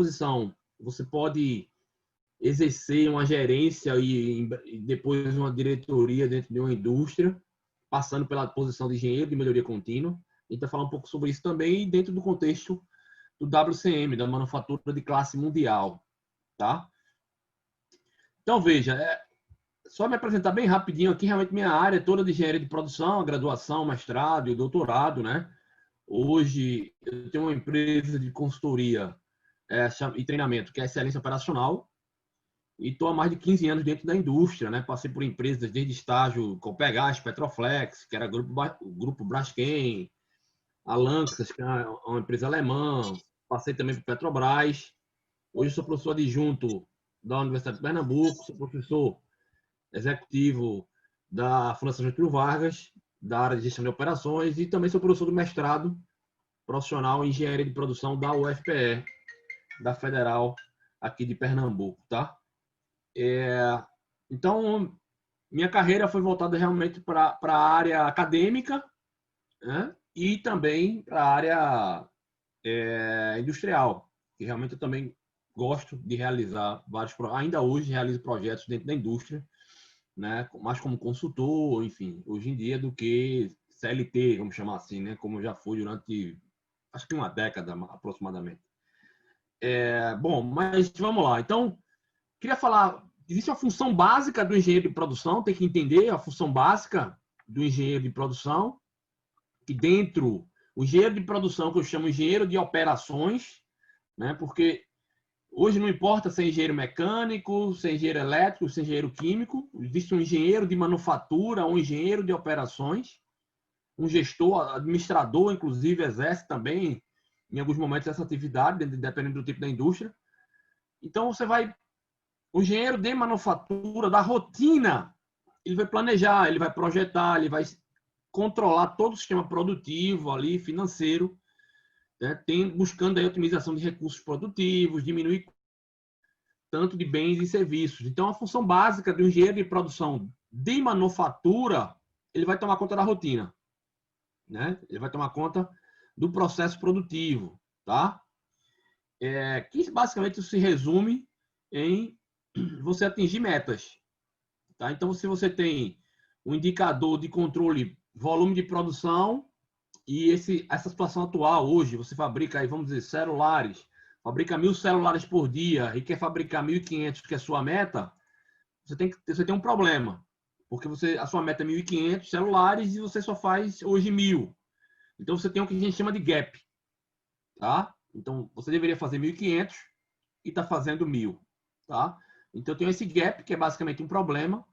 posição você pode exercer uma gerência e depois uma diretoria dentro de uma indústria, passando pela posição de engenheiro de melhoria contínua. A gente vai falar um pouco sobre isso também dentro do contexto do WCM, da manufatura de classe mundial, tá? Então, veja, só me apresentar bem rapidinho aqui, realmente minha área é toda de engenharia de produção, graduação, mestrado e doutorado, né? Hoje eu tenho uma empresa de consultoria e treinamento, que é Excelência Operacional, e estou há mais de 15 anos dentro da indústria, né? Passei por empresas desde estágio Copegás, Petroflex, que era o grupo Braskem, a Lanxess, que é uma empresa alemã, passei também por Petrobras. Hoje sou professor adjunto da Universidade de Pernambuco, sou professor executivo da Fundação Getúlio Vargas, da área de gestão de operações, e também sou professor do mestrado profissional em engenharia de produção da UFPE, da Federal aqui de Pernambuco, tá? Então, minha carreira foi voltada realmente para a área acadêmica, né? E também para a área industrial, que realmente eu também gosto de realizar ainda hoje realizo projetos dentro da indústria, né? Mais como consultor, enfim, hoje em dia do que CLT, vamos chamar assim, né? Como já fui durante, acho que uma década aproximadamente. Bom, mas vamos lá. Então, queria falar, existe a função básica do engenheiro de produção, tem que entender a função básica do engenheiro de produção, que dentro, o engenheiro de produção, que eu chamo engenheiro de operações, né? Porque hoje não importa se é engenheiro mecânico, se é engenheiro elétrico, se é engenheiro químico, existe um engenheiro de manufatura, um engenheiro de operações, um gestor, administrador, inclusive, exerce também, em alguns momentos, essa atividade, dependendo do tipo da indústria. Então, o engenheiro de manufatura, da rotina, ele vai planejar, ele vai projetar, ele vai controlar todo o sistema produtivo ali, financeiro, né? Buscando a otimização de recursos produtivos, diminuir tanto de bens e serviços. Então, a função básica do engenheiro de produção de manufatura, ele vai tomar conta da rotina, né? Ele vai tomar conta do processo produtivo, tá? Que basicamente se resume em você atingir metas, tá? Então, se você tem um indicador de controle, volume de produção e essa situação atual hoje, você fabrica aí, vamos dizer, celulares, fabrica 1.000 celulares por dia e quer fabricar 1.500, que é a sua meta, você tem um problema, porque a sua meta é 1.500 celulares e você só faz hoje 1.000. Então, você tem o que a gente chama de gap, tá? Então, você deveria fazer 1.500 e está fazendo 1.000, tá? Então, eu tenho esse gap, que é basicamente um problema.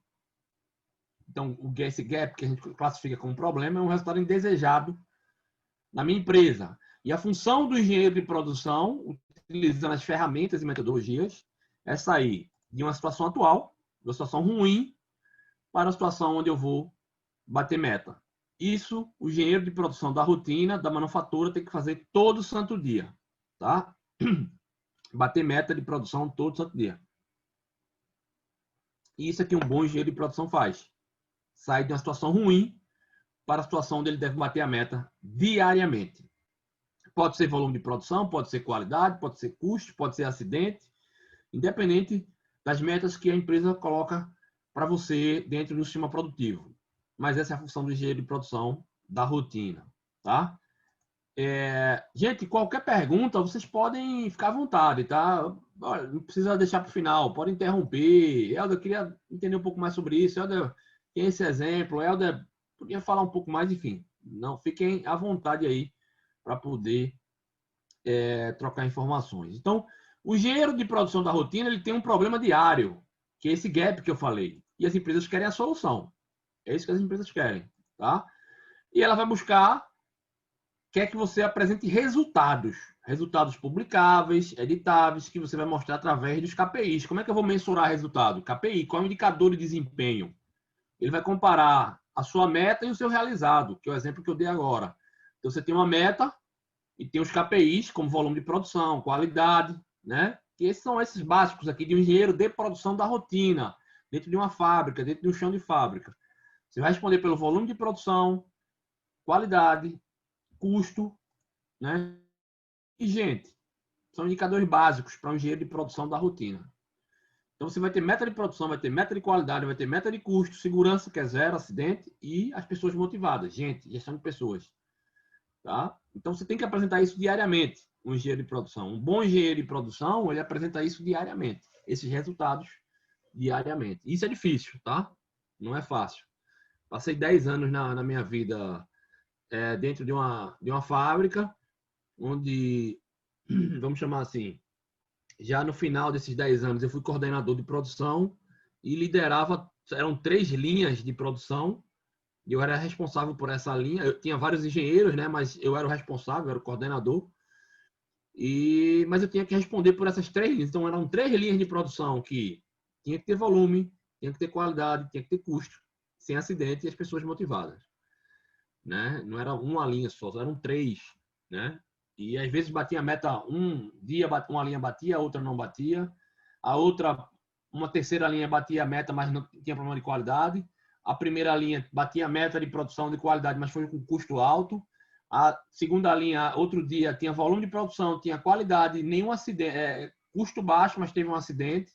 Então, esse gap que a gente classifica como problema é um resultado indesejado na minha empresa. E a função do engenheiro de produção, utilizando as ferramentas e metodologias, é sair de uma situação atual, de uma situação ruim, para uma situação onde eu vou bater meta. Isso, o engenheiro de produção da rotina, da manufatura, tem que fazer todo santo dia, tá? Bater meta de produção todo santo dia. E isso é que um bom engenheiro de produção faz. Sai de uma situação ruim para a situação onde ele deve bater a meta diariamente. Pode ser volume de produção, pode ser qualidade, pode ser custo, pode ser acidente, independente das metas que a empresa coloca para você dentro do sistema produtivo. Mas essa é a função do engenheiro de produção da rotina, tá? Gente, qualquer pergunta, vocês podem ficar à vontade, tá? Olha, não precisa deixar para o final, pode interromper. Helder, eu queria entender um pouco mais sobre isso. Helder, tem esse exemplo. Helder, podia falar um pouco mais, enfim. Não, fiquem à vontade aí para poder trocar informações. Então, o engenheiro de produção da rotina, ele tem um problema diário, que é esse gap que eu falei. E as empresas querem a solução. É isso que as empresas querem, tá? E ela vai buscar, quer que você apresente resultados. Resultados publicáveis, editáveis, que você vai mostrar através dos KPIs. Como é que eu vou mensurar resultado? KPI, qual é o indicador de desempenho? Ele vai comparar a sua meta e o seu realizado, que é o exemplo que eu dei agora. Então, você tem uma meta e tem os KPIs, como volume de produção, qualidade, né? Que esses são esses básicos aqui de um engenheiro de produção da rotina, dentro de uma fábrica, dentro de um chão de fábrica. Você vai responder pelo volume de produção, qualidade, custo, né? E, gente, são indicadores básicos para um engenheiro de produção da rotina. Então, você vai ter meta de produção, vai ter meta de qualidade, vai ter meta de custo, segurança, que é zero, acidente, e as pessoas motivadas. Gente, gestão de pessoas. Tá? Então, você tem que apresentar isso diariamente, um engenheiro de produção. Um bom engenheiro de produção, ele apresenta isso diariamente. Esses resultados diariamente. Isso é difícil, tá? Não é fácil. Passei 10 anos na minha vida dentro de uma fábrica, onde, vamos chamar assim, já no final desses 10 anos eu fui coordenador de produção e liderava, eram 3 linhas de produção, e eu era responsável por essa linha. Eu tinha vários engenheiros, né, mas eu era o responsável, eu era o coordenador. Mas eu tinha que responder por essas 3 linhas. Então eram 3 linhas de produção que tinha que ter volume, tinha que ter qualidade, tinha que ter custo, sem acidente e as pessoas motivadas, né? Não era uma linha só, eram 3, né? E às vezes batia a meta, um dia uma linha batia, a outra não batia, a outra, uma terceira linha batia a meta, mas não tinha problema de qualidade. A primeira linha batia a meta de produção de qualidade, mas foi com custo alto. A segunda linha, outro dia, tinha volume de produção, tinha qualidade, nenhum acidente, custo baixo, mas teve um acidente,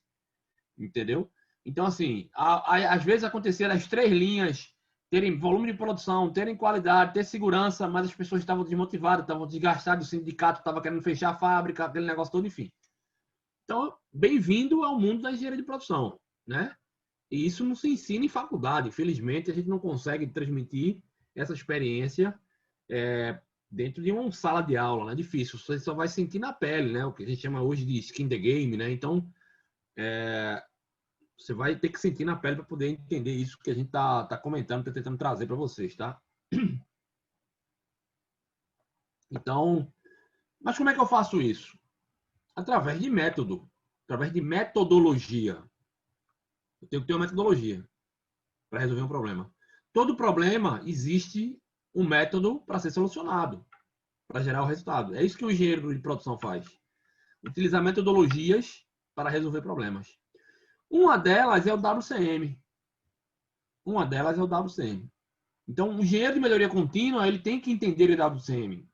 entendeu? Então, assim, às vezes acontecia as 3 linhas terem volume de produção, terem qualidade, ter segurança, mas as pessoas estavam desmotivadas, estavam desgastadas, o sindicato estava querendo fechar a fábrica, aquele negócio todo, enfim. Então, bem-vindo ao mundo da engenharia de produção, né? E isso não se ensina em faculdade. Infelizmente, a gente não consegue transmitir essa experiência dentro de uma sala de aula, né? É difícil. Você só vai sentir na pele, né? O que a gente chama hoje de skin the game, né? Então, você vai ter que sentir na pele para poder entender isso que a gente tá comentando, tá tentando trazer para vocês, tá? Então, mas como é que eu faço isso? Através de método, através de metodologia. Eu tenho que ter uma metodologia para resolver um problema. Todo problema existe um método para ser solucionado, para gerar o resultado. É isso que o engenheiro de produção faz. Utilizar metodologias para resolver problemas. Uma delas é o WCM. Uma delas é o WCM. Então, o engenheiro de melhoria contínua, ele tem que entender o WCM,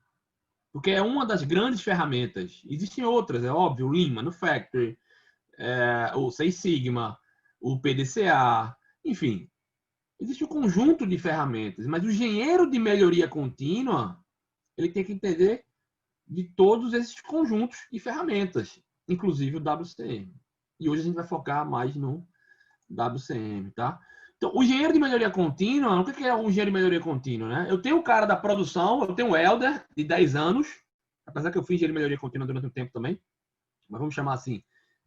porque é uma das grandes ferramentas. Existem outras, é óbvio, o Lean Manufacturing, o Six Sigma, o PDCA, enfim. Existe um conjunto de ferramentas, mas o engenheiro de melhoria contínua, ele tem que entender de todos esses conjuntos de ferramentas, inclusive o WCM. E hoje a gente vai focar mais no WCM, tá? Então, o engenheiro de melhoria contínua, o que é um engenheiro de melhoria contínua, né? Eu tenho o cara da produção, eu tenho o Helder, de 10 anos, apesar que eu fui engenheiro de melhoria contínua durante um tempo também, mas vamos chamar assim.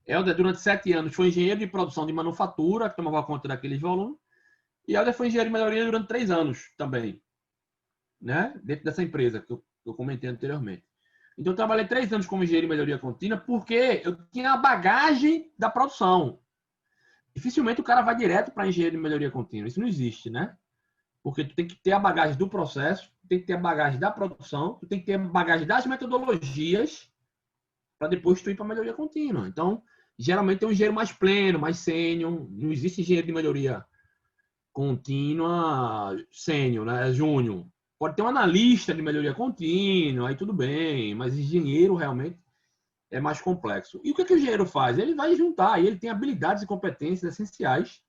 Helder, durante 7 anos, foi engenheiro de produção de manufatura, que tomava conta daqueles volumes, e Helder foi engenheiro de melhoria durante 3 anos também, né? Dentro dessa empresa que eu comentei anteriormente. Então, eu trabalhei 3 anos como engenheiro de melhoria contínua porque eu tinha a bagagem da produção. Dificilmente o cara vai direto para engenheiro de melhoria contínua. Isso não existe, né? Porque tu tem que ter a bagagem do processo, tu tem que ter a bagagem da produção, tu tem que ter a bagagem das metodologias para depois tu ir para melhoria contínua. Então, geralmente tem um engenheiro mais pleno, mais sênior. Não existe engenheiro de melhoria contínua sênior, né? Júnior. Pode ter um analista de melhoria contínua, aí tudo bem, mas engenheiro realmente é mais complexo. E o que o engenheiro faz? Ele vai juntar, ele tem habilidades e competências essenciais,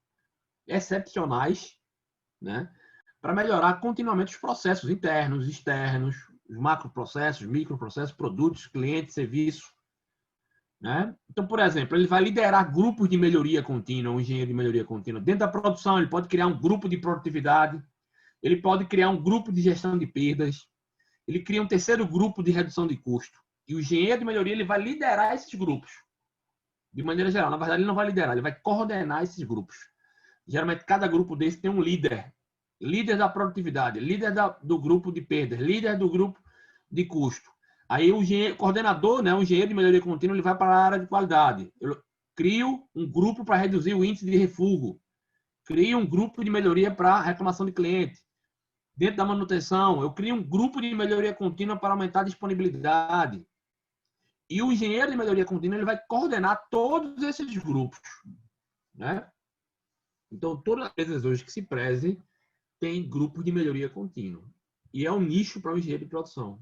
excepcionais, né? Para melhorar continuamente os processos internos, externos, os macroprocessos, microprocessos, produtos, clientes, serviços, né? Então, por exemplo, ele vai liderar grupos de melhoria contínua, um engenheiro de melhoria contínua. Dentro da produção, ele pode criar um grupo de produtividade, ele pode criar um grupo de gestão de perdas, ele cria um terceiro grupo de redução de custo. E o engenheiro de melhoria ele vai liderar esses grupos, de maneira geral. Na verdade, ele não vai liderar, ele vai coordenar esses grupos. Geralmente, cada grupo desse tem um líder. Líder da produtividade, líder do grupo de perdas, líder do grupo de custo. Aí o coordenador, né, o engenheiro de melhoria contínua, ele vai para a área de qualidade. Eu crio um grupo para reduzir o índice de refúgio. Crio um grupo de melhoria para reclamação de cliente. Dentro da manutenção, eu crio um grupo de melhoria contínua para aumentar a disponibilidade. E o engenheiro de melhoria contínua ele vai coordenar todos esses grupos, né? Então, todas as empresas hoje que se prezem tem grupos de melhoria contínua. E é um nicho para o engenheiro de produção.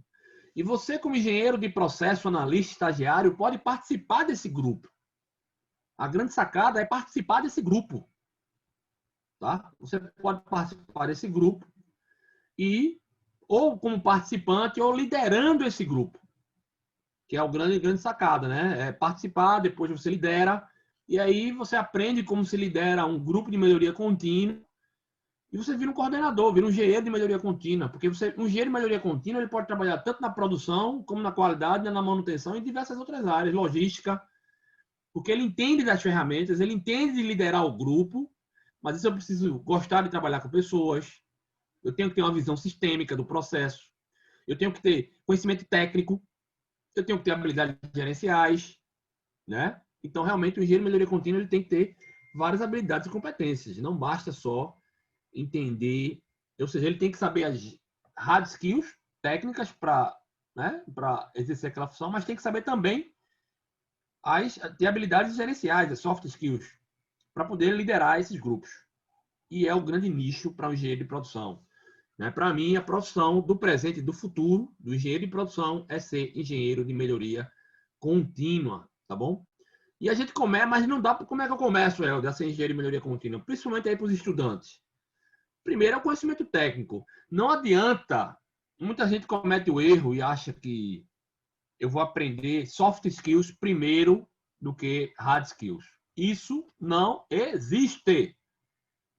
E você, como engenheiro de processo, analista, estagiário, pode participar desse grupo. A grande sacada é participar desse grupo. Tá? Você pode participar desse grupo e ou como participante ou liderando esse grupo, que é o grande sacada, né? É participar, depois você lidera, e aí você aprende como se lidera um grupo de melhoria contínua, e você vira um coordenador, vira um engenheiro de melhoria contínua, porque um engenheiro de melhoria contínua ele pode trabalhar tanto na produção, como na qualidade, na manutenção e em diversas outras áreas, logística, porque ele entende das ferramentas, ele entende de liderar o grupo, mas isso eu preciso gostar de trabalhar com pessoas, eu tenho que ter uma visão sistêmica do processo, eu tenho que ter conhecimento técnico, eu tenho que ter habilidades gerenciais, né? Então, realmente, o engenheiro de melhoria contínua ele tem que ter várias habilidades e competências. Não basta só entender, ou seja, ele tem que saber as hard skills técnicas para, né, para exercer aquela função, mas tem que saber também ter habilidades gerenciais, as soft skills, para poder liderar esses grupos. E é o grande nicho para o engenheiro de produção. Né? Para mim, a profissão do presente e do futuro do engenheiro de produção é ser engenheiro de melhoria contínua, tá bom? E a gente começa, mas não dá para como é que eu começo, Helder, a ser engenheiro de melhoria contínua, principalmente aí para os estudantes. Primeiro é o conhecimento técnico. Não adianta, muita gente comete o erro e acha que eu vou aprender soft skills primeiro do que hard skills. Isso não existe.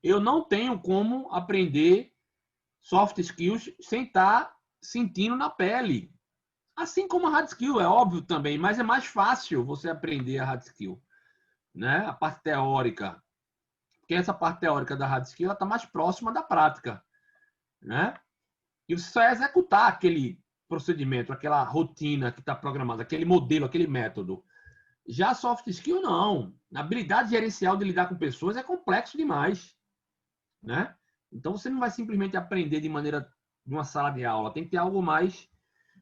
Eu não tenho como aprender soft skills sem estar sentindo na pele. Assim como a hard skill, é óbvio também, mas é mais fácil você aprender a hard skill, né? A parte teórica. Porque essa parte teórica da hard skill está mais próxima da prática, né? E você só é executar aquele procedimento, aquela rotina que está programada, aquele modelo, aquele método. Já soft skill, não. A habilidade gerencial de lidar com pessoas é complexo demais, né? Então, você não vai simplesmente aprender de maneira de uma sala de aula. Tem que ter algo mais,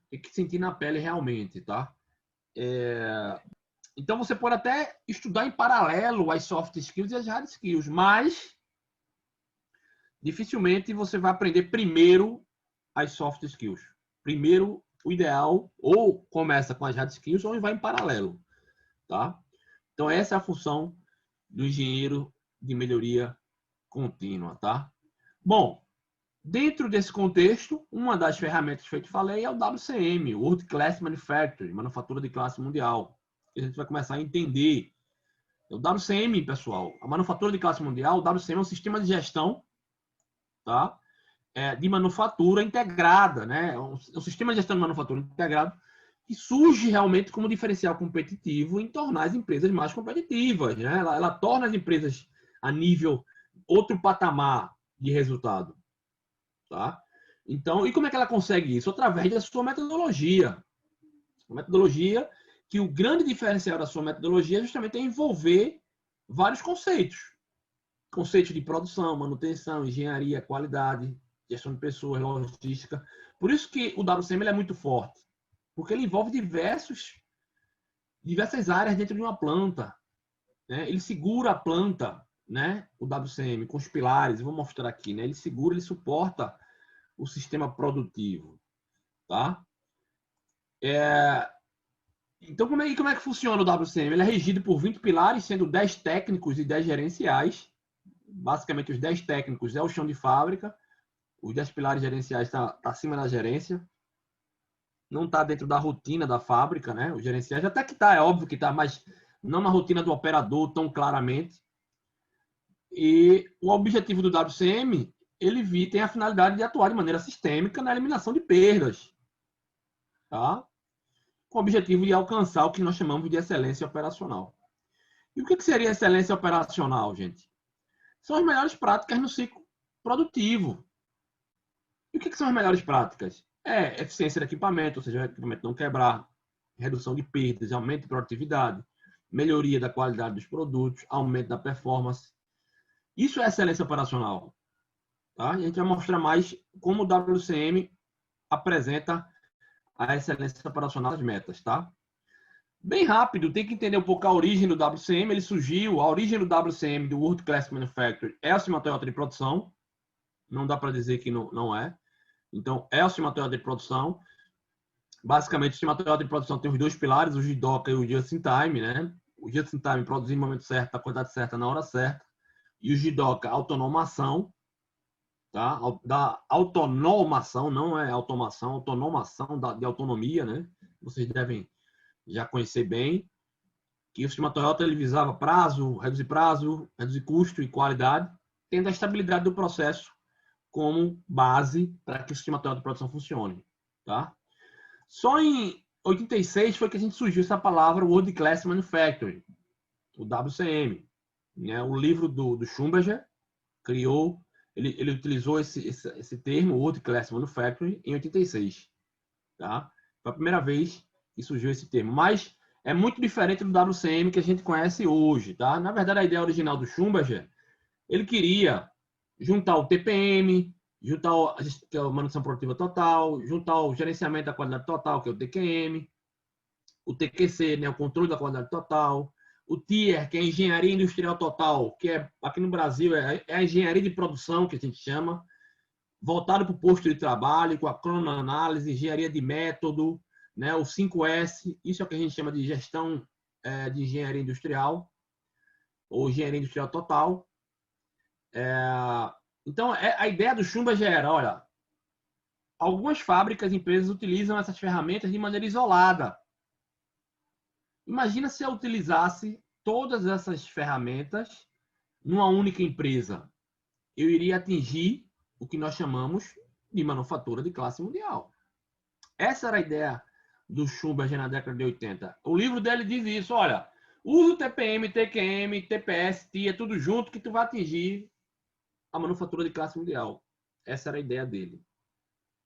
tem que sentir na pele realmente, tá? Então, você pode até estudar em paralelo as soft skills e as hard skills, mas dificilmente você vai aprender primeiro as soft skills. Primeiro, o ideal, ou começa com as hard skills ou vai em paralelo, tá? Então, essa é a função do engenheiro de melhoria contínua, tá? Bom, dentro desse contexto, uma das ferramentas que eu te falei é o WCM, World Class Manufacturing, manufatura de classe mundial. A gente vai começar a entender. O WCM, pessoal, a manufatura de classe mundial, o WCM é um sistema de gestão, tá? De manufatura integrada, né? É um sistema de gestão de manufatura integrado que surge realmente como diferencial competitivo em tornar as empresas mais competitivas, né? Ela torna as empresas a nível outro patamar de resultado, tá? Então, e como é que ela consegue isso? Através da sua metodologia. Uma metodologia que o grande diferencial da sua metodologia é justamente envolver vários conceitos. Conceitos de produção, manutenção, engenharia, qualidade, gestão de pessoas, logística. Por isso que o WCM ele é muito forte, porque ele envolve diversas áreas dentro de uma planta, né? Ele segura a planta, né? O WCM com os pilares, vou mostrar aqui, né? Ele segura, ele suporta o sistema produtivo, tá? Então, como é que funciona o WCM? Ele é regido por 20 pilares, sendo 10 técnicos e 10 gerenciais. Basicamente, os 10 técnicos é o chão de fábrica, os 10 pilares gerenciais estão acima da gerência. Não está dentro da rotina da fábrica, né? Os gerenciais até que está, é óbvio que está, mas não na rotina do operador tão claramente. E o objetivo do WCM, ele tem a finalidade de atuar de maneira sistêmica na eliminação de perdas, tá? Com o objetivo de alcançar o que nós chamamos de excelência operacional. E o que seria excelência operacional, gente? São as melhores práticas no ciclo produtivo. E o que são as melhores práticas? É eficiência do equipamento, ou seja, o equipamento não quebrar, redução de perdas, aumento de produtividade, melhoria da qualidade dos produtos, aumento da performance. Isso é excelência operacional. Tá? E a gente vai mostrar mais como o WCM apresenta a excelência operacional das metas. Tá? Bem rápido, tem que entender um pouco a origem do WCM. Ele surgiu, a origem do WCM, do World Class Manufacturing, é o sistema Toyota de produção. Não dá para dizer que não é. Então, é o sistema Toyota de produção. Basicamente, o sistema Toyota de produção tem os dois pilares, o JIDOCA e o Just-in-Time, né? O Just-in-Time produzir no momento certo, na quantidade certa, na hora certa. E o JIDOCA, autonomação, tá? Da autonomação, não é automação, autonomação de autonomia, né? Vocês devem já conhecer bem. Que o sistema Toyota ele visava prazo, reduzir custo e qualidade, tendo a estabilidade do processo como base para que o sistema Toyota de produção funcione, tá? Só em 86 foi que a gente surgiu essa palavra World Class Manufacturing, o WCM. Né? O livro do Schlumberger criou, ele utilizou esse termo, World Class Manufacturing, em 86. Tá? Foi a primeira vez que surgiu esse termo. Mas é muito diferente do WCM que a gente conhece hoje. Tá? Na verdade, a ideia original do Schlumberger, ele queria juntar o TPM, juntar que é a manutenção produtiva total, juntar o gerenciamento da qualidade total, que é o TQM, o TQC, né, o controle da qualidade total, o TIER, que é a engenharia industrial total, que é aqui no Brasil é a engenharia de produção, que a gente chama, voltado para o posto de trabalho, com a cronoanálise, engenharia de método, né, o 5S, isso é o que a gente chama de gestão de engenharia industrial, ou engenharia industrial total. Então, a ideia do Schlumberger era, olha, algumas fábricas e empresas utilizam essas ferramentas de maneira isolada. Imagina se eu utilizasse todas essas ferramentas numa única empresa. Eu iria atingir o que nós chamamos de manufatura de classe mundial. Essa era a ideia do Schlumberger na década de 80. O livro dele diz isso, olha, usa o TPM, TQM, TPS, TIA, tudo junto que tu vai atingir a manufatura de classe mundial. Essa era a ideia dele,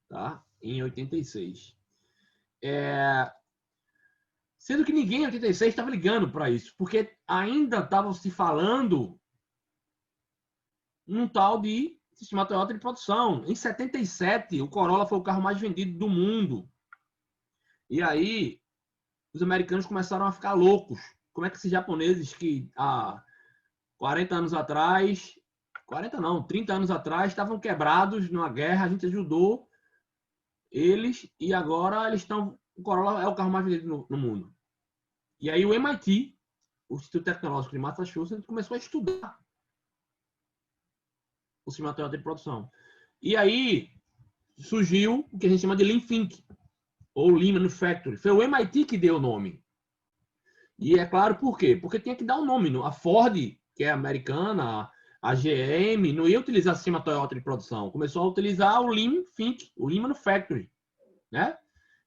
tá? Em 86. Sendo que ninguém em 86 estava ligando para isso, porque ainda estavam se falando num tal de sistema Toyota de produção. Em 77, o Corolla foi o carro mais vendido do mundo. E aí, os americanos começaram a ficar loucos. Como é que esses japoneses que há 40 anos atrás, 40 não, 30 anos atrás, estavam quebrados numa guerra, a gente ajudou eles e agora eles estão... O Corolla é o carro mais vendido no mundo. E aí o MIT, o Instituto Tecnológico de Massachusetts, começou a estudar o sistema Toyota de produção. E aí surgiu o que a gente chama de Lean Thinking, ou Lean Manufacturing. Foi o MIT que deu o nome. E é claro por quê? Porque tinha que dar um nome. A Ford, que é americana, a GM, não ia utilizar o sistema Toyota de produção. Começou a utilizar o Lean Thinking, o Lean Manufacturing. Né?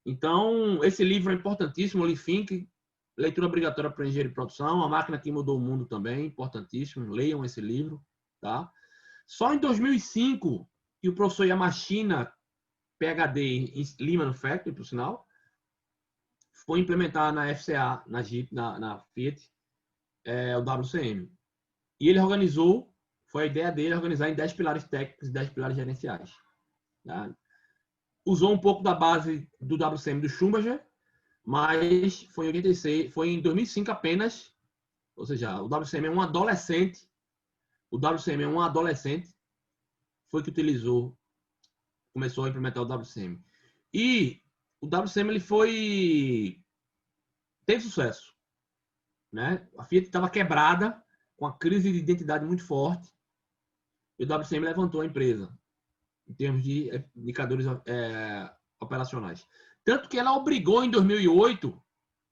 Então, esse livro é importantíssimo, o Lean Thinking, leitura obrigatória para engenharia de produção, a máquina que mudou o mundo também, importantíssimo, leiam esse livro. Tá? Só em 2005 que o professor Yamashina, PhD em Lean Manufacturing, por sinal, foi implementar na FCA, na Jeep, na Fiat, o WCM. E ele organizou, foi a ideia dele organizar em 10 pilares técnicos e 10 pilares gerenciais. Tá? Usou um pouco da base do WCM do Schlumberger, mas foi em 86, foi em 2005 apenas, ou seja, o WCM é um adolescente, foi que começou a implementar o WCM. E o WCM teve sucesso, né? A Fiat estava quebrada, com a crise de identidade muito forte, e o WCM levantou a empresa em termos de indicadores operacionais. Tanto que ela obrigou em 2008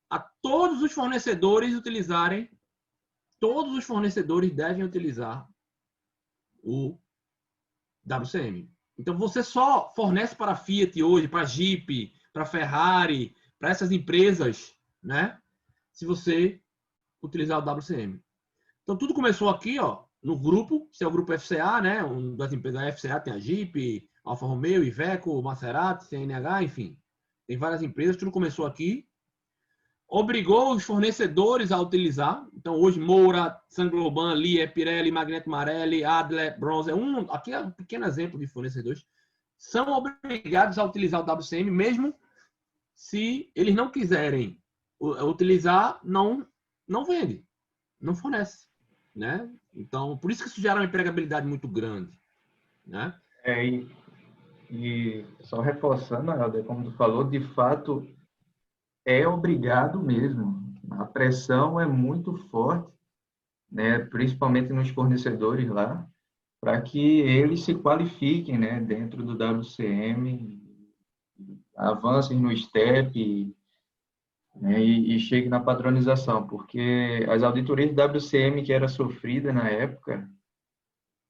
a todos os fornecedores utilizarem, todos os fornecedores devem utilizar o WCM. Então você só fornece para a Fiat hoje, para a Jeep, para a Ferrari, para essas empresas, né? Se você utilizar o WCM. Então tudo começou aqui, ó, no grupo, que é o grupo FCA, né? Um das empresas da FCA tem a Jeep, Alfa Romeo, Iveco, Maserati, CNH, enfim. Tem várias empresas, tudo começou aqui. Obrigou os fornecedores a utilizar. Então, hoje, Moura, Saint-Gobain, Lia, Pirelli, Magneto Marelli, Adler, Bronze, aqui é um pequeno exemplo de fornecedores, são obrigados a utilizar o WCM, mesmo se eles não quiserem utilizar, não vende, não fornece. Né? Então, por isso que isso gera uma empregabilidade muito grande. Né? É, E só reforçando, Helder, como tu falou, de fato é obrigado mesmo. A pressão é muito forte, né, principalmente nos fornecedores lá, para que eles se qualifiquem, né, dentro do WCM, avancem no STEP, né, e cheguem na padronização, porque as auditorias do WCM que era sofrida na época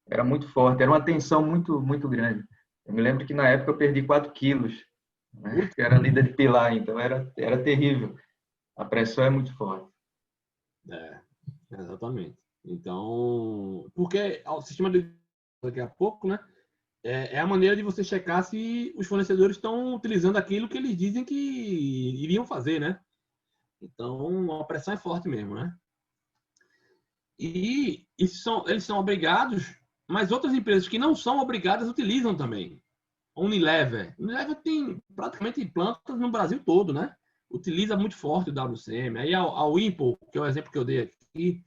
era muito forte, era uma tensão muito grande. Eu me lembro que na época eu perdi 4 quilos, né, que era líder de pilar, então era terrível. A pressão é muito forte. É, exatamente. Então, porque o sistema de daqui a pouco, né? É a maneira de você checar se os fornecedores estão utilizando aquilo que eles dizem que iriam fazer, né? Então, a pressão é forte mesmo, né? E eles são obrigados, mas outras empresas que não são obrigadas utilizam também. Unilever tem praticamente plantas no Brasil todo, né? Utiliza muito forte o WCM. Aí a Whirlpool, que é o exemplo que eu dei aqui,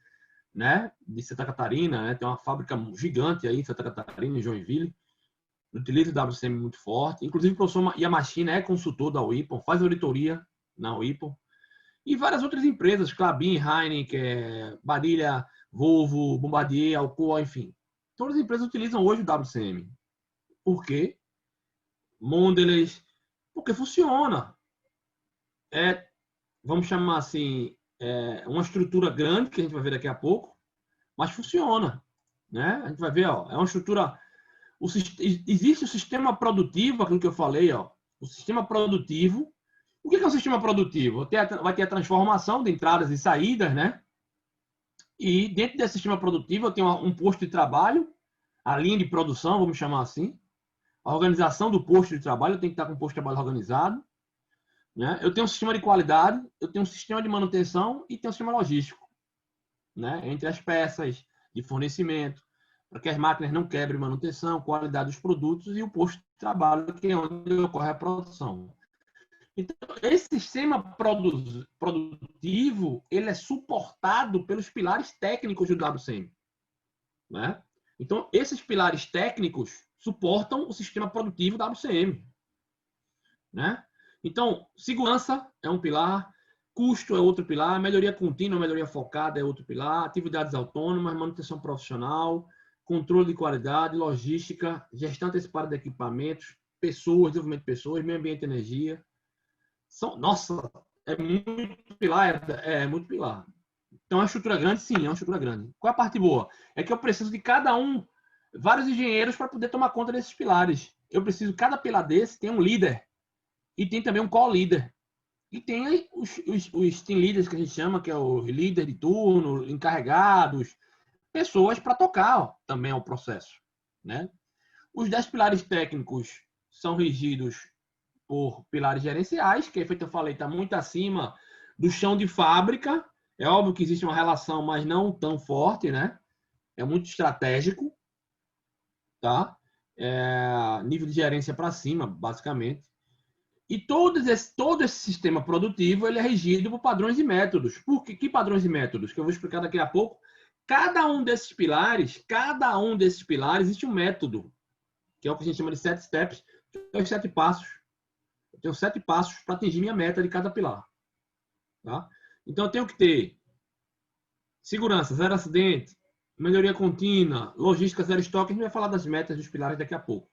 né? De Santa Catarina, né? Tem uma fábrica gigante aí em Santa Catarina, em Joinville. Utiliza o WCM muito forte. Inclusive, o professor Yamashina é consultor da Whirlpool, faz auditoria na Whirlpool. E várias outras empresas, Klabin, Heineken, Barilla, Volvo, Bombardier, Alcoa, enfim. Todas as empresas utilizam hoje o WCM. Por quê? Mondelez, porque funciona. Vamos chamar assim, uma estrutura grande, que a gente vai ver daqui a pouco, mas funciona. Né? A gente vai ver, ó, é uma estrutura. Existe o sistema produtivo, aquilo que eu falei, ó, o sistema produtivo. O que é um sistema produtivo? Vai ter a transformação de entradas e saídas, né? E dentro desse sistema produtivo, eu tenho um posto de trabalho, a linha de produção, vamos chamar assim, a organização do posto de trabalho, eu tenho que estar com o posto de trabalho organizado. Né? Eu tenho um sistema de qualidade, eu tenho um sistema de manutenção e tenho um sistema logístico, né? Entre as peças de fornecimento, para que as máquinas não quebrem manutenção, qualidade dos produtos e o posto de trabalho, que é onde ocorre a produção. Então, esse sistema produtivo, ele é suportado pelos pilares técnicos do WCM. Né? Então, esses pilares técnicos suportam o sistema produtivo da WCM. Né? Então, segurança é um pilar, custo é outro pilar, melhoria contínua, melhoria focada é outro pilar, atividades autônomas, manutenção profissional, controle de qualidade, logística, gestão antecipada de equipamentos, pessoas, desenvolvimento de pessoas, meio ambiente e energia. Nossa, é muito pilar, é muito pilar. Então, é uma estrutura grande? Sim, é uma estrutura grande. Qual é a parte boa? É que eu preciso de cada um, vários engenheiros para poder tomar conta desses pilares. Eu preciso, cada pilar desse tem um líder e tem também um co-líder. E tem os team leaders que a gente chama, que é o líder de turno, encarregados, pessoas para tocar também o processo. Né? Os 10 pilares técnicos são regidos por pilares gerenciais, que, feito eu falei, está muito acima do chão de fábrica. É óbvio que existe uma relação, mas não tão forte, né? É muito estratégico, tá? Nível de gerência para cima, basicamente. E todo esse sistema produtivo ele é regido por padrões e métodos. Por que padrões e métodos? Que eu vou explicar daqui a pouco. Cada um desses pilares, existe um método, que é o que a gente chama de 7 steps, que é os 7 passos. Eu tenho 7 passos para atingir minha meta de cada pilar. Tá? Então, eu tenho que ter segurança, zero acidente, melhoria contínua, logística, zero estoque. A gente vai falar das metas dos pilares daqui a pouco.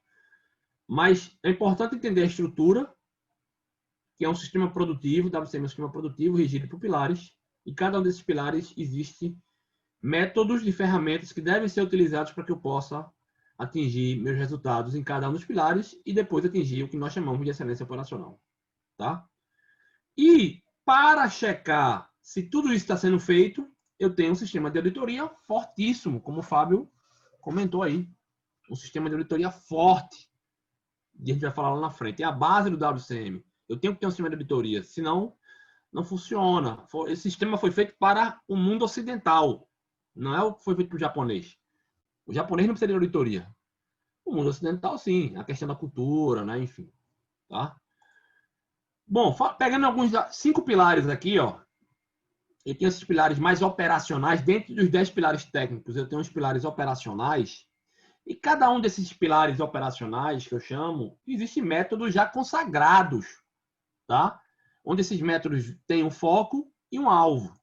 Mas é importante entender a estrutura, que é um sistema produtivo, WCM é um sistema produtivo regido por pilares, e cada um desses pilares existe métodos e ferramentas que devem ser utilizados para que eu possa atingir meus resultados em cada um dos pilares e depois atingir o que nós chamamos de excelência operacional. Tá? E para checar se tudo isso está sendo feito, eu tenho um sistema de auditoria fortíssimo, como o Fábio comentou aí. Um sistema de auditoria forte. E a gente vai falar lá na frente. É a base do WCM. Eu tenho que ter um sistema de auditoria, senão não funciona. Esse sistema foi feito para o mundo ocidental. Não é o que foi feito para o japonês. O japonês não precisa de auditoria. O mundo ocidental, sim. A questão da cultura, né? Enfim. Tá? Bom, pegando alguns 5 pilares aqui, ó. Eu tenho esses pilares mais operacionais. Dentro dos 10 pilares técnicos, eu tenho os pilares operacionais, E cada um desses pilares operacionais que eu chamo, existem métodos já consagrados, tá? Onde esses métodos têm um foco e um alvo,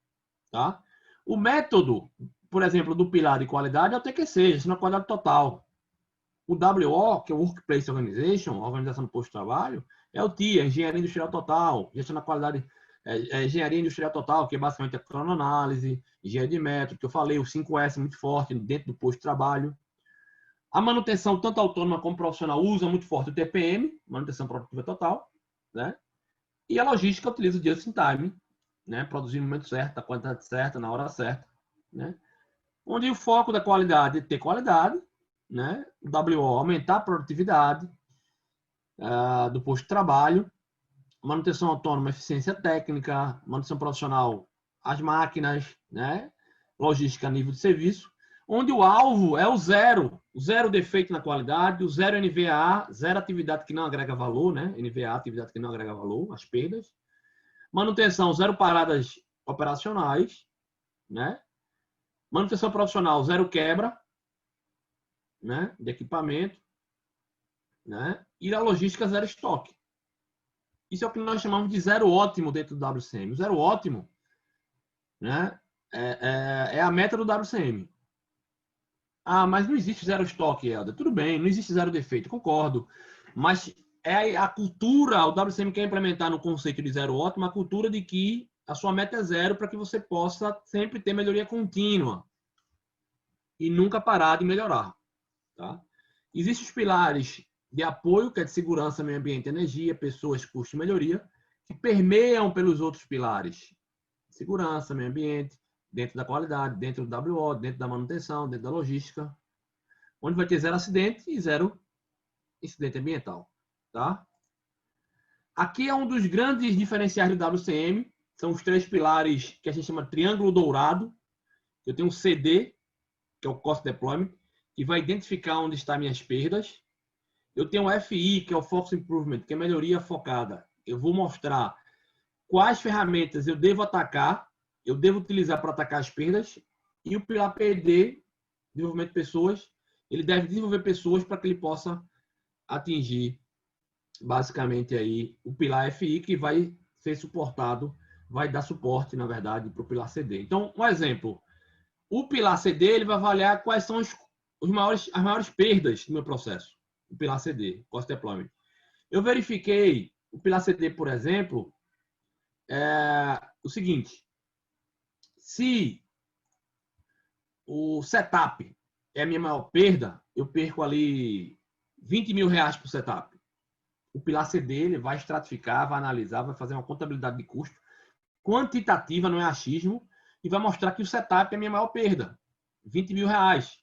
tá? O método, por exemplo, do pilar de qualidade é o TQC, gestão da qualidade total. O WO, que é o Workplace Organization, Organização do Posto de Trabalho, é o TIA, Engenharia Industrial Total, gestão da qualidade, Engenharia Industrial Total, que é basicamente a cronoanálise, engenharia de método, que eu falei, o 5S muito forte dentro do posto de trabalho. A manutenção, tanto autônoma como profissional, usa muito forte o TPM, manutenção produtiva total, né? E a logística utiliza o just in time, né? Produzir no momento certo, na quantidade certa, na hora certa, né? Onde o foco da qualidade é ter qualidade, né? O WO, aumentar a produtividade do posto de trabalho, manutenção autônoma, eficiência técnica, manutenção profissional, as máquinas, né? Logística, nível de serviço, onde o alvo é o zero defeito na qualidade, o zero NVA, zero atividade que não agrega valor, né? NVA, atividade que não agrega valor, as perdas. Manutenção, zero paradas operacionais, né? Manutenção profissional, zero quebra, né? De equipamento, né? E a logística, zero estoque. Isso é o que nós chamamos de zero ótimo dentro do WCM. O zero ótimo, né? É a meta do WCM. Ah, mas não existe zero estoque, Helder. Tudo bem, não existe zero defeito, concordo. Mas é a cultura, o WCM quer implementar no conceito de zero ótimo, a cultura de que a sua meta é zero para que você possa sempre ter melhoria contínua e nunca parar de melhorar. Tá? Existem os pilares de apoio, que é de segurança, meio ambiente, energia, pessoas, custo e melhoria, que permeiam pelos outros pilares. Segurança, meio ambiente, dentro da qualidade, dentro do WO, dentro da manutenção, dentro da logística, onde vai ter zero acidente e zero incidente ambiental. Tá? Aqui é um dos grandes diferenciais do WCM, são os 3 pilares que a gente chama de triângulo dourado. Eu tenho um CD, que é o Cost Deployment, que vai identificar onde estão minhas perdas. Eu tenho o FI, que é o Focus Improvement, que é melhoria focada. Eu vou mostrar quais ferramentas eu devo atacar, eu devo utilizar para atacar as perdas. E o pilar PD, desenvolvimento de pessoas, ele deve desenvolver pessoas para que ele possa atingir, basicamente, aí, o pilar FI, que vai ser suportado, vai dar suporte, na verdade, para o pilar CD. Então, um exemplo. O pilar CD ele vai avaliar quais são as maiores perdas do meu processo. O pilar CD, Cost Deployment. Eu verifiquei o pilar CD, por exemplo, o seguinte. Se o setup é a minha maior perda, eu perco ali R$ 20.000 por setup. O pilar CD ele vai estratificar, vai analisar, vai fazer uma contabilidade de custo quantitativa, não é achismo, e vai mostrar que o setup é a minha maior perda. R$ 20.000.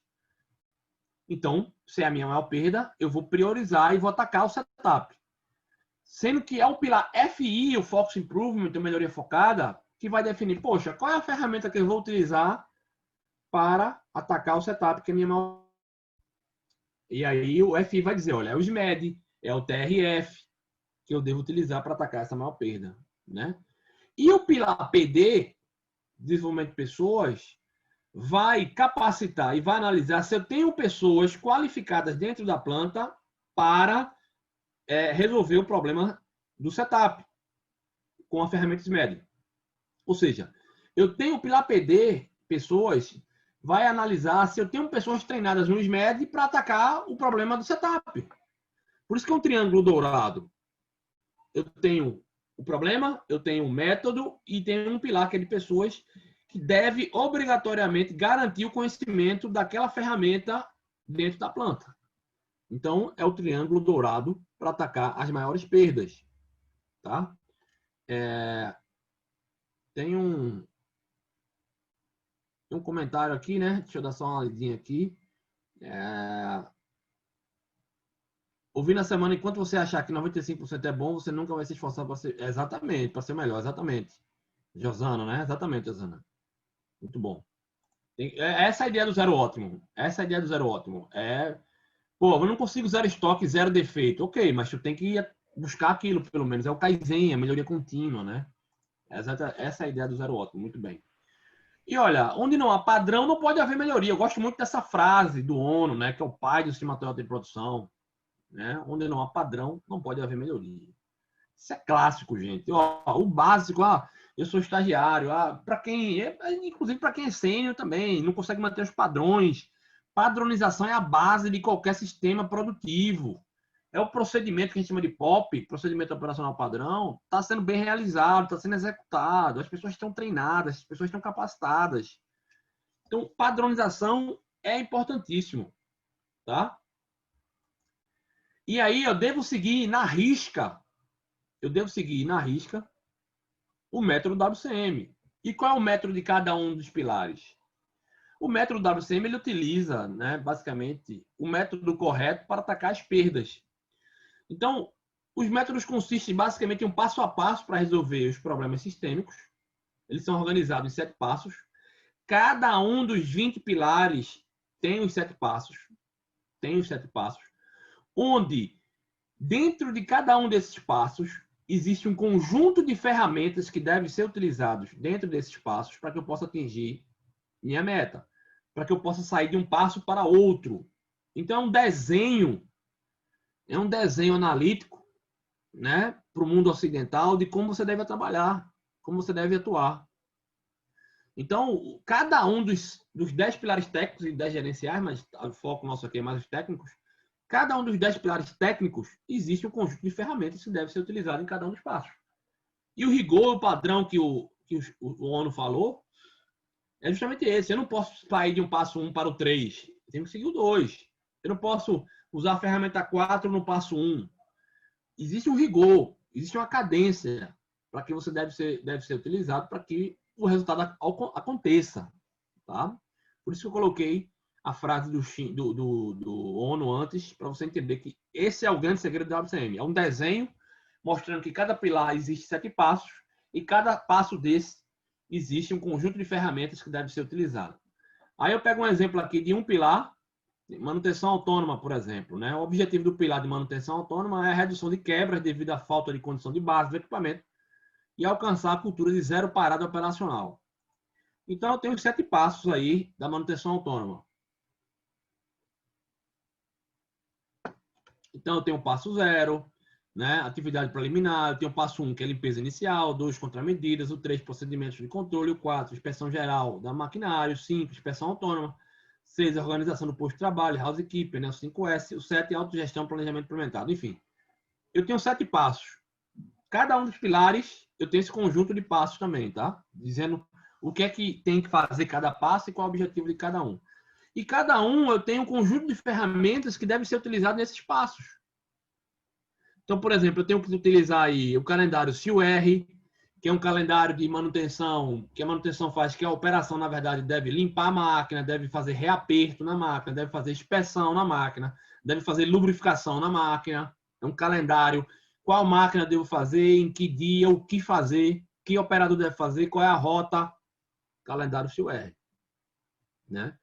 Então, se é a minha maior perda, eu vou priorizar e vou atacar o setup. Sendo que é o pilar FI, o Focus Improvement, a melhoria focada, que vai definir, poxa, qual é a ferramenta que eu vou utilizar para atacar o setup, que é a minha maior. E aí o FI vai dizer, olha, é o SMED, é o TRF, que eu devo utilizar para atacar essa maior perda. Né? E o pilar PD, desenvolvimento de pessoas, vai capacitar e vai analisar se eu tenho pessoas qualificadas dentro da planta para resolver o problema do setup com a ferramenta SMED. Ou seja, eu tenho o pilar PD, pessoas, vai analisar se eu tenho pessoas treinadas no SMED para atacar o problema do setup. Por isso que é um triângulo dourado. Eu tenho o problema, eu tenho o método e tenho um pilar que é de pessoas que deve obrigatoriamente garantir o conhecimento daquela ferramenta dentro da planta. Então, é o triângulo dourado para atacar as maiores perdas. Tá? Tem um comentário aqui, né? Deixa eu dar só uma lidinha aqui. Ouvir na semana, enquanto você achar que 95% é bom, você nunca vai se esforçar para ser... Exatamente, para ser melhor, exatamente. Josana, né? Exatamente, Josana. Muito bom. Essa é a ideia do zero ótimo. Essa é a ideia do zero ótimo. Pô, eu não consigo zero estoque, zero defeito. Ok, mas tu tem que buscar aquilo, pelo menos. É o Kaizen, a melhoria contínua, né? Essa é a ideia do zero ótimo. Muito bem. E olha, onde não há padrão, não pode haver melhoria. Eu gosto muito dessa frase do ONU, né, que é o pai do sistema Toyota de produção. Né? Onde não há padrão, não pode haver melhoria. Isso é clássico, gente. Ó, o básico, eu sou estagiário, para quem, inclusive para quem é sênior também, não consegue manter os padrões. Padronização é a base de qualquer sistema produtivo. É o procedimento que a gente chama de POP, procedimento operacional padrão, está sendo bem realizado, está sendo executado, as pessoas estão treinadas, as pessoas estão capacitadas. Então, padronização é importantíssimo, tá? E aí eu devo seguir na risca o método WCM. E qual é o método de cada um dos pilares? O método WCM ele utiliza, né, basicamente, o método correto para atacar as perdas. Então, os métodos consistem basicamente em um passo a passo para resolver os problemas sistêmicos. Eles são organizados em 7 passos. Cada um dos 20 pilares tem os 7 passos. Onde, dentro de cada um desses passos, existe um conjunto de ferramentas que devem ser utilizados dentro desses passos para que eu possa atingir minha meta, para que eu possa sair de um passo para outro. Então, é um desenho analítico, né, para o mundo ocidental de como você deve trabalhar, como você deve atuar. Então, cada um dos 10 pilares técnicos e 10 gerenciais, mas o foco nosso aqui é mais os técnicos, cada um dos 10 pilares técnicos existe um conjunto de ferramentas que deve ser utilizado em cada um dos passos. E o rigor, o padrão que o ONU falou, é justamente esse. Eu não posso sair de um passo 1 para o 3. Eu tenho que seguir o 2. Eu não posso usar a ferramenta 4 no passo 1. Existe um rigor, existe uma cadência para que você deve ser utilizado para que o resultado aconteça. Tá? Por isso que eu coloquei a frase do ONU antes, para você entender que esse é o grande segredo do WCM. É um desenho mostrando que cada pilar existe 7 passos e cada passo desse existe um conjunto de ferramentas que deve ser utilizado. Aí eu pego um exemplo aqui de um pilar, manutenção autônoma, por exemplo. Né? O objetivo do pilar de manutenção autônoma é a redução de quebras devido à falta de condição de base do equipamento e alcançar a cultura de zero parada operacional. Então, eu tenho os 7 passos aí da manutenção autônoma. Então, eu tenho o passo 0, né? Atividade preliminar. Eu tenho o passo 1, que é limpeza inicial. 2, contramedidas. O 3, procedimentos de controle. O 4, inspeção geral da maquinário. 5, inspeção autônoma. 6, organização do posto de trabalho, housekeeping, né? O 5S. O 7, autogestão, planejamento implementado. Enfim, eu tenho 7 passos. Cada um dos pilares, eu tenho esse conjunto de passos também, tá? Dizendo o que é que tem que fazer cada passo e qual é o objetivo de cada um. E cada um eu tenho um conjunto de ferramentas que devem ser utilizadas nesses passos. Então, por exemplo, eu tenho que utilizar aí o calendário CUR, que é um calendário de manutenção, que a manutenção faz, que a operação, na verdade, deve limpar a máquina, deve fazer reaperto na máquina, deve fazer inspeção na máquina, deve fazer lubrificação na máquina. É um calendário. Qual máquina devo fazer, em que dia, o que fazer, que operador deve fazer, qual é a rota. Calendário CUR. Né?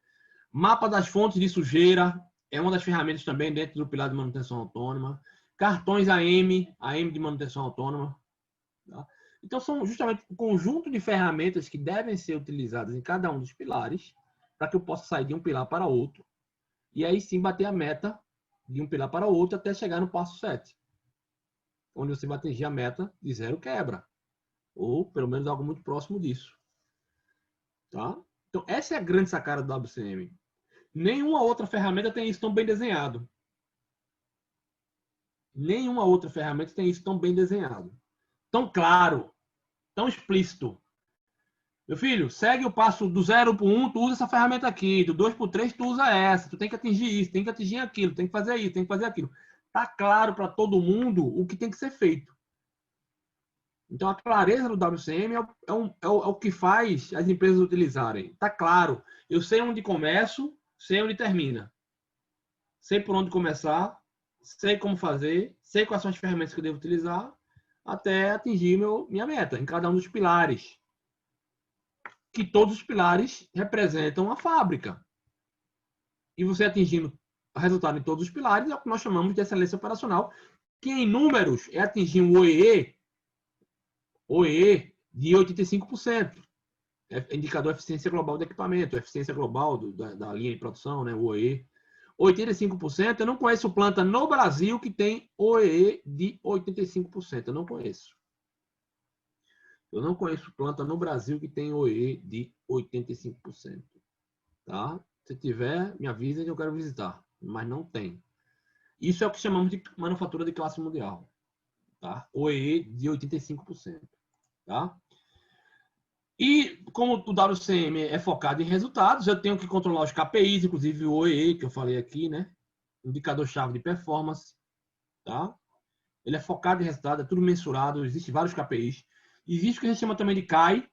Mapa das fontes de sujeira é uma das ferramentas também dentro do pilar de manutenção autônoma. Cartões AM de manutenção autônoma. Tá? Então, são justamente o conjunto de ferramentas que devem ser utilizadas em cada um dos pilares para que eu possa sair de um pilar para outro e aí sim bater a meta de um pilar para outro até chegar no passo 7, onde você vai atingir a meta de zero quebra, ou pelo menos algo muito próximo disso. Tá? Então, essa é a grande sacada do WCM. Nenhuma outra ferramenta tem isso tão bem desenhado. Nenhuma outra ferramenta tem isso tão bem desenhado. Tão claro, tão explícito. Meu filho, segue o passo do 0 para o 1, tu usa essa ferramenta aqui. Do 2 para o 3, tu usa essa. Tu tem que atingir isso, tem que atingir aquilo, tem que fazer isso, tem que fazer aquilo. Tá claro para todo mundo o que tem que ser feito. Então, a clareza do WCM é o que faz as empresas utilizarem. Está claro. Eu sei onde começo, sei onde termina. Sei por onde começar, sei como fazer, sei quais são as ferramentas que eu devo utilizar até atingir minha meta, em cada um dos pilares. Que todos os pilares representam a fábrica. E você atingindo o resultado em todos os pilares é o que nós chamamos de excelência operacional, que em números é atingir um OEE de 85%. indicador de eficiência global do equipamento, eficiência global da linha de produção, né, o OEE. 85%, eu não conheço planta no Brasil que tem OEE de 85%, eu não conheço. Eu não conheço planta no Brasil que tem OEE de 85%. Tá? Se tiver, me avisa que eu quero visitar, mas não tem. Isso é o que chamamos de manufatura de classe mundial. Tá? OEE de 85%. Tá? E como o WCM é focado em resultados, eu tenho que controlar os KPIs, inclusive o OEE, que eu falei aqui, né? Indicador-chave de performance. Tá? Ele é focado em resultados, é tudo mensurado, existem vários KPIs. Existe o que a gente chama também de CAI.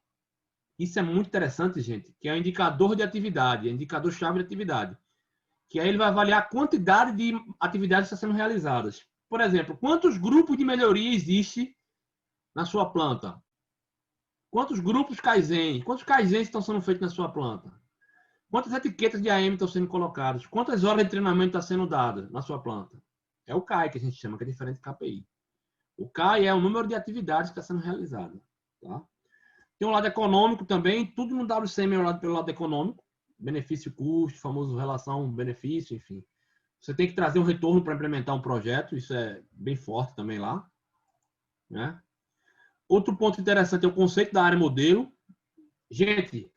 Isso é muito interessante, gente, que é o indicador de atividade, indicador-chave de atividade. Que aí ele vai avaliar a quantidade de atividades que estão sendo realizadas. Por exemplo, quantos grupos de melhoria existe na sua planta? Quantos grupos Kaizen? Quantos Kaizens estão sendo feitos na sua planta? Quantas etiquetas de AM estão sendo colocadas? Quantas horas de treinamento está sendo dada na sua planta? É o CAI que a gente chama, que é diferente do KPI. O CAI é o número de atividades que está sendo realizada. Tá? Tem um lado econômico também, tudo no WCM é olhado pelo lado econômico, benefício-custo, famoso relação-benefício, enfim. Você tem que trazer um retorno para implementar um projeto, isso é bem forte também lá. Né? Outro ponto interessante é o conceito da área modelo. Gente,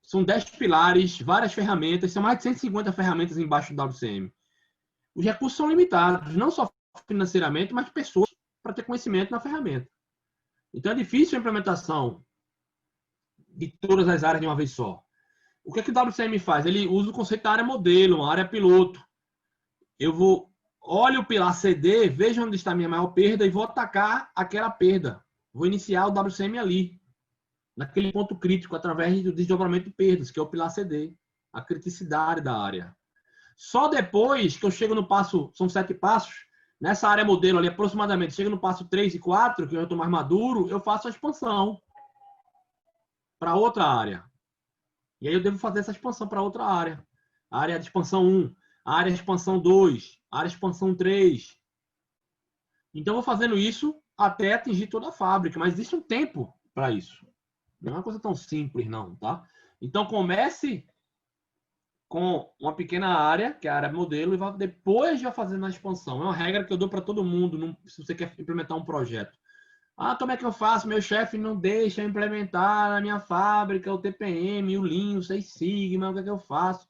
são 10 pilares, várias ferramentas, são mais de 150 ferramentas embaixo do WCM. Os recursos são limitados, não só financeiramente, mas pessoas para ter conhecimento na ferramenta. Então é difícil a implementação de todas as áreas de uma vez só. O que o WCM faz? Ele usa o conceito da área modelo, uma área piloto. Olho o pilar CD, vejo onde está a minha maior perda e vou atacar aquela perda. Vou iniciar o WCM ali, naquele ponto crítico, através do desdobramento de perdas, que é o pilar CD, a criticidade da área. Só depois que eu chego no passo, são 7 passos, nessa área modelo ali, aproximadamente, chego no passo 3 e 4, que eu estou mais maduro, eu faço a expansão para outra área. E aí eu devo fazer essa expansão para outra área. A área de expansão 1, a área de expansão 2, a área de expansão 3. Então, eu vou fazendo isso até atingir toda a fábrica, mas existe um tempo para isso. Não é uma coisa tão simples, não, tá? Então, comece com uma pequena área, que é a área modelo, e depois já fazendo a expansão. É uma regra que eu dou para todo mundo, se você quer implementar um projeto. Ah, como é que eu faço? Meu chefe não deixa eu implementar na minha fábrica o TPM, o Lean, o 6 Sigma, o que é que eu faço?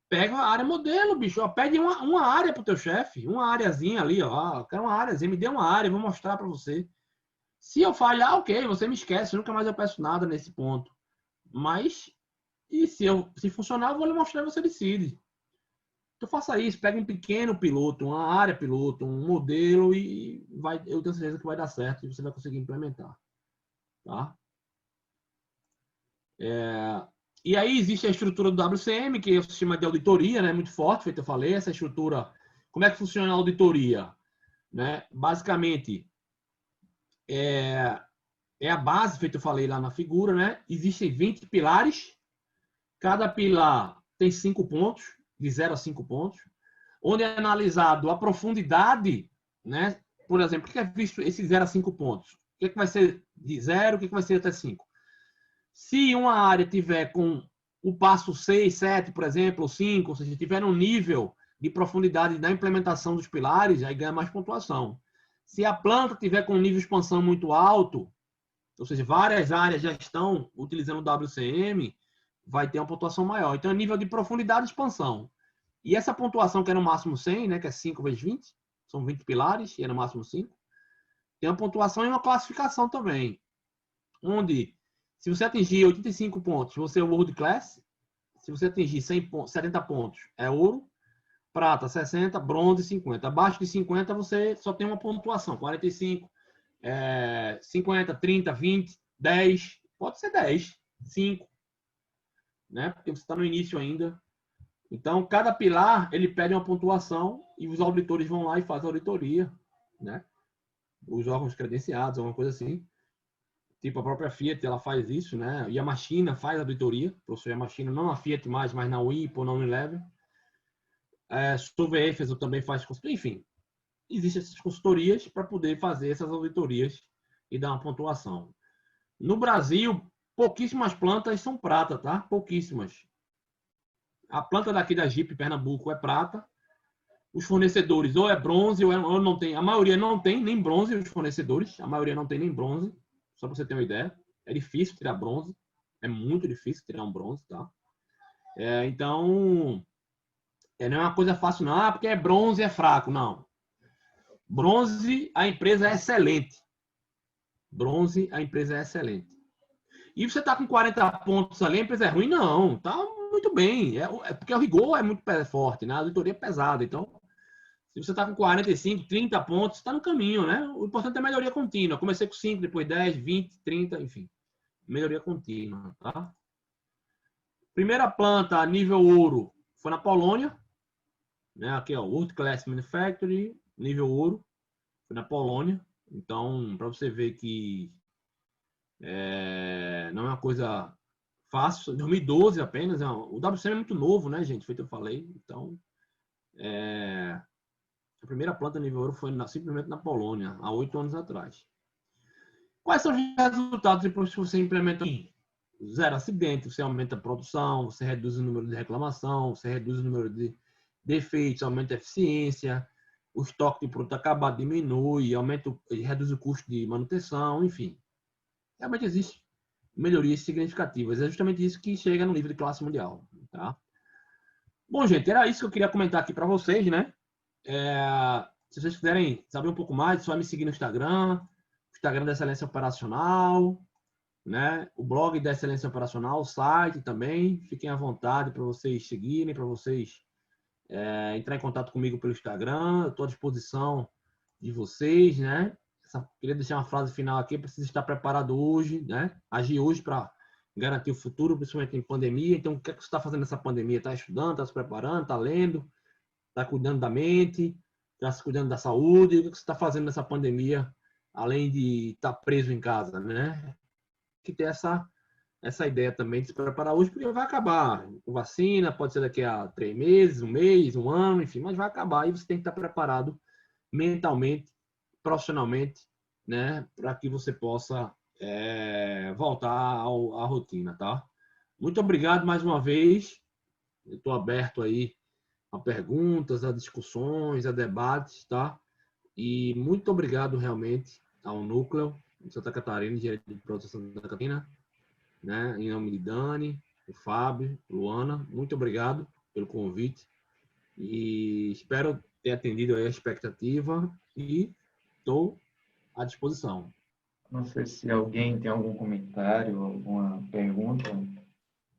Pega a área modelo, bicho. Ó, pede uma área pro teu chefe, uma areazinha ali, ó. Eu quero uma areazinha, me dê uma área, vou mostrar para você. Se eu falhar, ok, você me esquece, nunca mais eu peço nada nesse ponto. Mas, e se funcionar, eu vou lhe mostrar e você decide. Então faça isso, pega um pequeno piloto, uma área piloto, um modelo e eu tenho certeza que vai dar certo e você vai conseguir implementar. Tá? E aí existe a estrutura do WCM, que é o sistema de auditoria, né, muito forte, feito eu falei, essa estrutura. Como é que funciona a auditoria? Né? Basicamente, é a base, feito eu falei lá na figura, né? Existem 20 pilares, cada pilar tem 5 pontos, de 0 a 5 pontos, onde é analisado a profundidade, né? Por exemplo, o que é visto esses 0 a 5 pontos? O que vai ser de 0, o que vai ser até 5? Se uma área tiver com o passo 6, 7, por exemplo, ou 5, ou seja, tiver um nível de profundidade na implementação dos pilares, aí ganha mais pontuação. Se a planta tiver com um nível de expansão muito alto, ou seja, várias áreas já estão utilizando o WCM, vai ter uma pontuação maior. Então, é nível de profundidade e expansão. E essa pontuação, que é no máximo 100, né, que é 5 vezes 20, são 20 pilares, e é no máximo 5, tem uma pontuação e uma classificação também, onde, se você atingir 85 pontos, você é World Class. Se você atingir 70 pontos, é ouro. Prata, 60. Bronze, 50. Abaixo de 50, você só tem uma pontuação. 45, 50, 30, 20, 10. Pode ser 10, 5. Né? Porque você está no início ainda. Então, cada pilar, ele pede uma pontuação e os auditores vão lá e fazem a auditoria. Né? Os órgãos credenciados, alguma coisa assim. Tipo, a própria Fiat, ela faz isso, né? E a Machina faz a auditoria. Possui a Machina, não na Fiat mais, mas na WIPO, na Unilever. Suveefes também faz consultoria. Enfim, existem essas consultorias para poder fazer essas auditorias e dar uma pontuação. No Brasil, pouquíssimas plantas são prata, tá? Pouquíssimas. A planta daqui da Jeep Pernambuco é prata. Os fornecedores ou é bronze ou não tem. A maioria não tem nem bronze, os fornecedores. A maioria não tem nem bronze. Só para você ter uma ideia. É difícil tirar bronze. É muito difícil tirar um bronze, tá? Então, não é uma coisa fácil, não. Porque é bronze é fraco. Não. Bronze, a empresa é excelente. Bronze, a empresa é excelente. E você está com 40 pontos ali, a empresa é ruim? Não. Tá muito bem. Porque o rigor é muito forte, né? A auditoria é pesada. Então, se você está com 45, 30 pontos, está no caminho, né? O importante é melhoria contínua. Comecei com 5, depois 10, 20, 30, enfim. Melhoria contínua, tá? Primeira planta a nível ouro foi na Polônia, né? Aqui, ó, World Class Manufacturing, nível ouro, foi na Polônia. Então, para você ver que não é uma coisa fácil. 2012 apenas. O WCM é muito novo, né, gente? Feito eu falei. Então, a primeira planta nível ouro foi simplesmente na Polônia, há 8 anos atrás. Quais são os resultados depois que você implementa? Zero acidente, você aumenta a produção, você reduz o número de reclamação, você reduz o número de defeitos, aumenta a eficiência, o estoque de produto acabado diminui, reduz o custo de manutenção, enfim. Realmente existe melhorias significativas. É justamente isso que chega no nível de classe mundial. Tá? Bom, gente, era isso que eu queria comentar aqui para vocês, né? Se vocês quiserem saber um pouco mais, é só me seguir no Instagram da Excelência Operacional, né? O blog da Excelência Operacional, o site também. Fiquem à vontade para vocês seguirem, para vocês entrar em contato comigo pelo Instagram. Eu estou à disposição de vocês, né? Queria deixar uma frase final aqui: precisa estar preparado hoje, né? Agir hoje para garantir o futuro, principalmente em pandemia. Então, o que é que você está fazendo nessa pandemia? Está estudando, está se preparando, está lendo, está cuidando da mente, está se cuidando da saúde? O que você está fazendo nessa pandemia, além de estar preso em casa, né? Que ter essa ideia também de se preparar hoje, porque vai acabar com vacina, pode ser daqui a 3 meses, um mês, um ano, enfim, mas vai acabar e você tem que estar preparado mentalmente, profissionalmente, né, para que você possa voltar à rotina, tá? Muito obrigado mais uma vez. Eu estou aberto aí a perguntas, a discussões, a debates, tá? E muito obrigado realmente ao Núcleo de Santa Catarina, Engenharia de Produção de Santa Catarina, né? Em nome de Dani, o Fábio, Luana, muito obrigado pelo convite e espero ter atendido aí a expectativa e estou à disposição. Não sei se alguém tem algum comentário, alguma pergunta,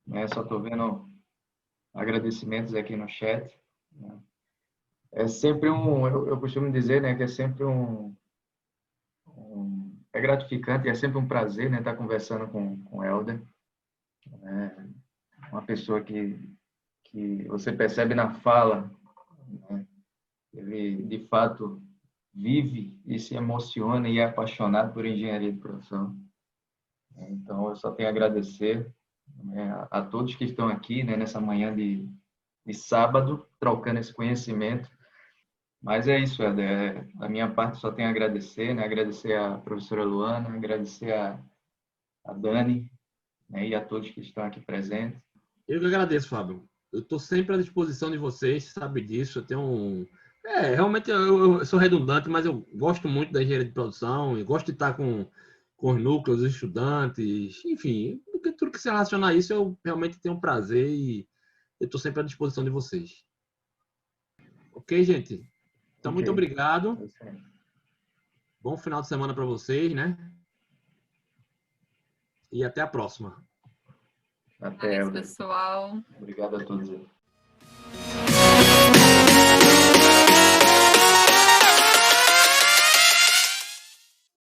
né? Só estou vendo agradecimentos aqui no chat, né? É sempre eu costumo dizer, né, que é sempre é gratificante, é sempre um prazer, né, estar conversando com o Helder, né? Uma pessoa que você percebe na fala, né? Ele de fato vive e se emociona e é apaixonado por engenharia de produção. Então, eu só tenho a agradecer, né, a todos que estão aqui, né, nessa manhã de sábado, trocando esse conhecimento. Mas é isso, Helder. Da minha parte, só tenho a agradecer, né? Agradecer a professora Luana, agradecer a Dani, né, e a todos que estão aqui presentes. Eu que agradeço, Fábio. Eu estou sempre à disposição de vocês, sabe disso. Eu tenho realmente eu sou redundante, mas eu gosto muito da engenharia de produção, eu gosto de estar com os núcleos, os estudantes, enfim, tudo que se relaciona a isso, eu realmente tenho prazer e eu estou sempre à disposição de vocês. Ok, gente? Então, muito obrigado. Bom final de semana para vocês, né? E até a próxima. Até, pessoal. Obrigado a todos.